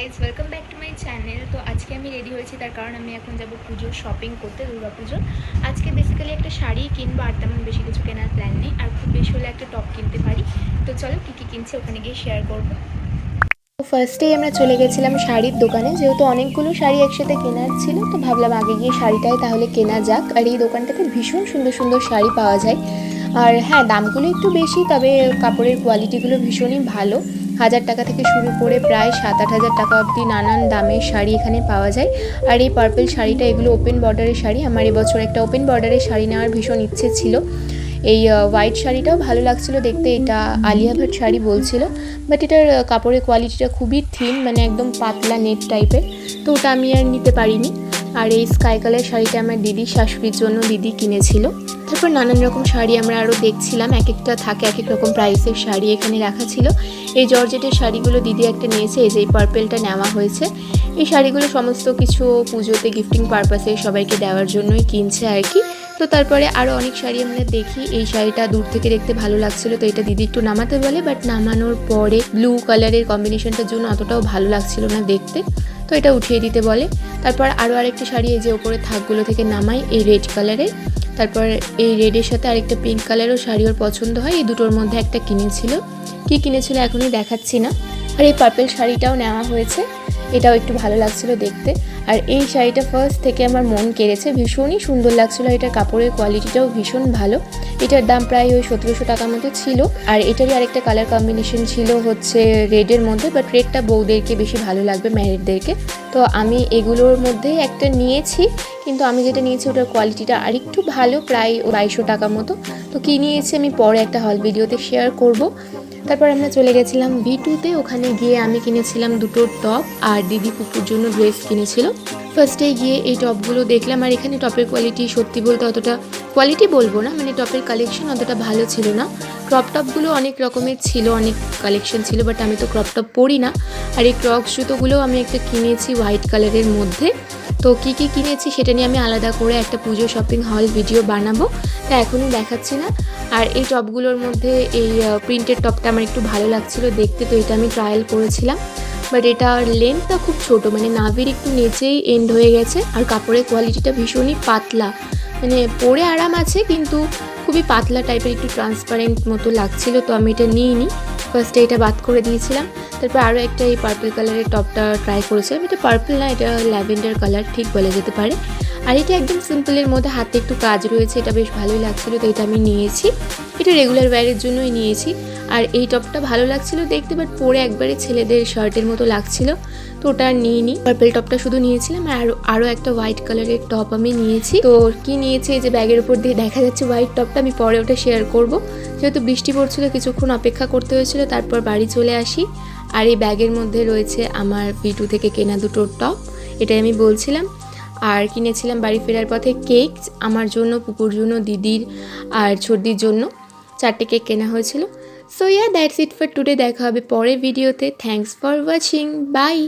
Guys welcome back to my channel. তো আজকে আমি রেডি হয়েছি, তার কারণ আমি এখন যাব পুজোর শপিং করতে, দুর্গা পুজোর। আজকে বেসিক্যালি একটা শাড়ি কিনবো, আর তেমন বেশি কিছু কেনার প্ল্যান নেই, আর খুব বেশি হলে একটা টপ কিনতে পারি। তো চলো কী কী কিনছি ওখানে গিয়ে শেয়ার করবো। তো ফার্স্টেই আমরা চলে গেছিলাম শাড়ির দোকানে, যেহেতু অনেকগুলো শাড়ি একসাথে কেনার ছিল, তো ভাবলাম আগে গিয়ে শাড়িটাই তাহলে কেনা যাক। আর এই দোকানটাতে ভীষণ সুন্দর সুন্দর শাড়ি পাওয়া যায়। আর হ্যাঁ, দামগুলো একটু বেশি, তবে কাপড়ের কোয়ালিটিগুলো ভীষণই ভালো। 1000 টাকা থেকে শুরু করে প্রায় 7-8 হাজার টাকা অবধি নানান দামের শাড়ি এখানে পাওয়া যায়। আর এই পার্পল শাড়িটা, এগুলো ওপেন বর্ডারের শাড়ি। আমার এবছর একটা ওপেন বর্ডারের শাড়ি নেওয়ার ভীষণ ইচ্ছে ছিল। এই হোয়াইট শাড়িটাও ভালো লাগছিল দেখতে, এটা আলিয়া ভাট শাড়ি বলছিল, বাট এটার কাপড়ের কোয়ালিটিটা খুবই থিন, মানে একদম পাতলা নেট টাইপের, তো ওটা আমি আর নিতে পারিনি। আর এই স্কাই কালার শাড়িটা আমার দিদির শাশুড়ির জন্য দিদি কিনেছিল। তারপর নানান রকম শাড়ি আমরা আরও দেখছিলাম, এক একটা থাকে এক এক রকম প্রাইসের শাড়ি এখানে রাখা ছিল। এই জর্জেটের শাড়িগুলো দিদি একটা নিয়েছে, এই যে এই পার্পেলটা নেওয়া হয়েছে। এই শাড়িগুলো সমস্ত কিছু পুজোতে গিফটিং পারপাসে সবাইকে দেওয়ার জন্যই কিনছে আর কি। তো তারপরে আরও অনেক শাড়ি আমরা দেখি। এই শাড়িটা দূর থেকে দেখতে ভালো লাগছিলো, তো এটা দিদি একটু নামাতে বলে, বাট নামানোর পরে ব্লু কালারের কম্বিনেশনটার জন্য অতটাও ভালো লাগছিল না দেখতে, তো এটা উঠিয়ে দিতে বলে। তারপর আরও আরেকটা শাড়ি, এই যে ওপরে থাকগুলো থেকে নামাই, এই রেড কালারের। তারপর এই রেডের সাথে আরেকটা পিঙ্ক কালারও শাড়ি ওর পছন্দ হয়, এই দুটোর মধ্যে একটা কিনেছিল। কি কিনেছিল এখনই দেখাচ্ছি না। আর এই পার্পল শাড়িটাও নেওয়া হয়েছে, এটাও একটু ভালো লাগছিল দেখতে। আর এই শাড়িটা ফার্স্ট থেকে আমার মন কেড়েছে, ভীষণই সুন্দর লাগছিলো। এটার কাপড়ের কোয়ালিটিটাও ভীষণ ভালো। এটার দাম প্রায় ওই 1700 টাকা মতো ছিল। আর এটারই আরেকটা কালার কম্বিনেশন ছিল হচ্ছে রেডের মধ্যে, বাট রেডটা বউদেরকে বেশি ভালো লাগবে, ম্যারিডদেরকে। তো আমি এগুলোর মধ্যেই একটা নিয়েছি, কিন্তু আমি যেটা নিয়েছি ওটার কোয়ালিটিটা আরেকটু ভালো, প্রায় 2200 টাকা মতো। তো কী নিয়েছি আমি পরে একটা হল ভিডিওতে শেয়ার করব। তারপর আমরা চলে গেছিলাম V2-তে, ওখানে গিয়ে আমি কিনেছিলাম দুটো টপ, আর দিদি পুকুর জন্য ড্রেস কিনেছিল। ফার্স্টে গিয়ে এই টপগুলো দেখলাম, আর এখানে টপের কোয়ালিটি সত্যি বলতে অতটা কোয়ালিটি বলবো না, মানে টপের কালেকশন অতটা ভালো ছিল না। ক্রপ টপগুলো অনেক রকমের ছিল, অনেক কালেকশন ছিল, বাট আমি তো ক্রপ টপ পরি না। আর এই ক্রক্স জুতোগুলোও আমি একটা কিনেছি হোয়াইট কালারের মধ্যে। তো কী কী কিনেছি সেটা নিয়ে আমি আলাদা করে একটা পুজো শপিং হল ভিডিও বানাবো, তা এখনই দেখাচ্ছি না। আর এই টপগুলোর মধ্যে এই প্রিন্টেড টপটা আমার একটু ভালো লাগছিল দেখতে, তো এটা আমি ট্রায়াল করেছিলাম। বাট এটার লেন্থটা খুব ছোট, মানে নাভির একটু নিচেই এন্ড হয়ে গেছে। আর কাপড়ের কোয়ালিটিটা ভীষণই পাতলা, মানে পরে আরাম আছে কিন্তু খুবই পাতলা টাইপের, একটু ট্রান্সপারেন্ট মতো লাগছিল, তো আমি এটা নিইনি। ফার্স্টে এটা বাদ করে দিয়েছিলাম। তারপর আরও একটা এই পার্পল কালারের টপটা ট্রাই করেছিলাম। এটা পার্পল না, এটা ল্যাভেন্ডার কালার ঠিক বলা যেতে পারে। আর এটা একদম সিম্পলের মধ্যে, হাতে একটু কাজ রয়েছে, এটা বেশ ভালোই লাগছিলো, তো এটা আমি নিয়েছি। এটা রেগুলার ওয়্যারের জন্যই নিয়েছি। আর এই টপটা ভালো লাগছিল দেখতে, বাট পরে একবারে ছেলেদের শার্টের মতো লাগছিল, তো ওটা আর নিইনি। পার্পল টপটা শুধু নিয়েছিলাম। আর আরও একটা হোয়াইট কালারের টপ আমি নিয়েছি। তো কি নিয়েছি, এই যে ব্যাগের উপর দিয়ে দেখা যাচ্ছে হোয়াইট টপটা, আমি পরে ওটা শেয়ার করব। যেহেতু বৃষ্টি পড়ছিল, কিছুক্ষণ অপেক্ষা করতে হয়েছিল, তারপর বাড়ি চলে আসি। আর এই ব্যাগের মধ্যে রয়েছে আমার V2 থেকে কেনা দুটো টপ, এটাই আমি বলছিলাম। আর কিনেছিলাম বাড়ি ফেরার পথে কেক, আমার জন্য, পুকুর জন্য, দিদির আর ছোটদির জন্য 4টে কেক কেনা হয়েছিল। So that's it for today. দেখা হবে পরের ভিডিওতে। Thanks for watching, by.